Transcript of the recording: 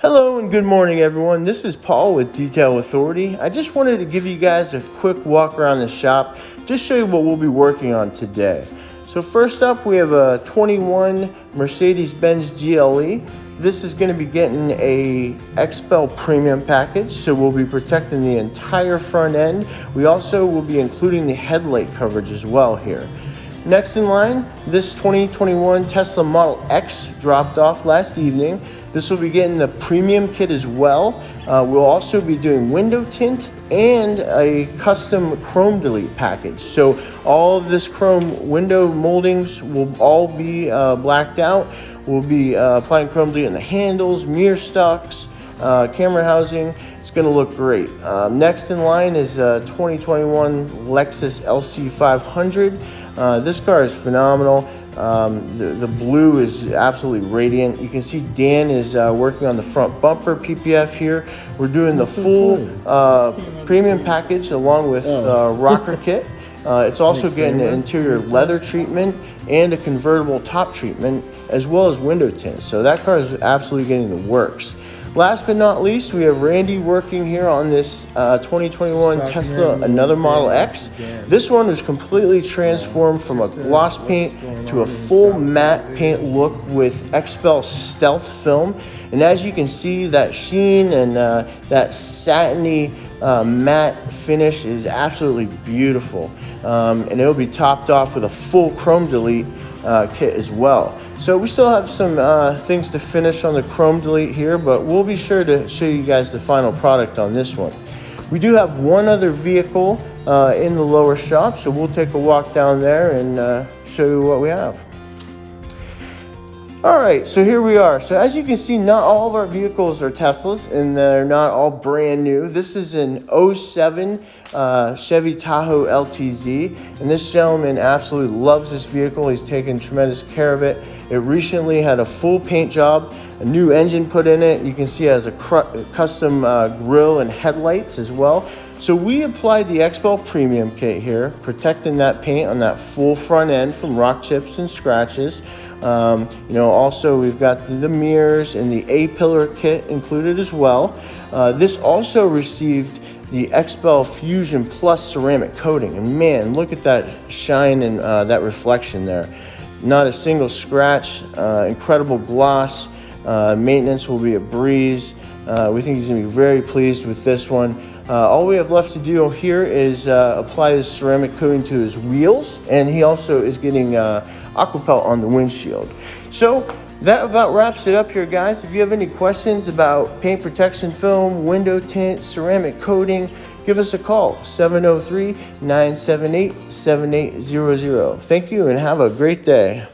Hello and good morning everyone. This is Paul with Detail Authority. I just wanted to give you guys a quick walk around the shop, just show you what we'll be working on today. So first up, we have a 21 Mercedes-Benz GLE. This is going to be getting a XPEL premium package, so we'll be protecting the entire front end. We also will be including the headlight coverage as well here. Next in line, this 2021 Tesla Model X dropped off last evening. This will be getting the premium kit as well. We'll also be doing window tint and a custom chrome delete package. So all of this chrome window moldings will all be blacked out. We'll be applying chrome delete on the handles, mirror stocks, camera housing. It's going to look great. Next in line is 2021 Lexus LC500. This car is phenomenal. The blue is absolutely radiant. You can see Dan is working on the front bumper PPF here. We're doing the full premium package along with rocker kit. It's also getting an interior leather treatment and a convertible top treatment, as well as window tint. So that car is absolutely getting the works. Last but not least, we have Randy working here on this 2021 Tesla, another Model X. This one was completely transformed from a gloss paint to a full matte paint look with XPEL stealth film. And as you can see, that sheen and that satiny matte finish is absolutely beautiful. And it'll be topped off with a full chrome delete kit as well. So we still have some things to finish on the chrome delete here, but we'll be sure to show you guys the final product on this one. We do have one other vehicle in the lower shop, so we'll take a walk down there and show you what we have. All right, so here we are. So as you can see, not all of our vehicles are Teslas, and they're not all brand new. This is an 07 Chevy Tahoe LTZ, and this gentleman absolutely loves this vehicle. He's taken tremendous care of it. It recently had a full paint job, a new engine put in it. You can see it has a custom grille and headlights as well. So we applied the XPEL premium kit here, protecting that paint on that full front end from rock chips and scratches. Also we've got the mirrors and the A-pillar kit included as well. This also received the XPEL Fusion Plus ceramic coating, and man, look at that shine and that reflection there. Not a single scratch, incredible gloss. Maintenance will be a breeze. We think he's gonna be very pleased with this one. All we have left to do here is apply this ceramic coating to his wheels, and he also is getting aquapelt on the windshield. So that about wraps it up here, guys. If you have any questions about paint protection film, window tint, ceramic coating, give us a call, 703-978-7800. Thank you and have a great day.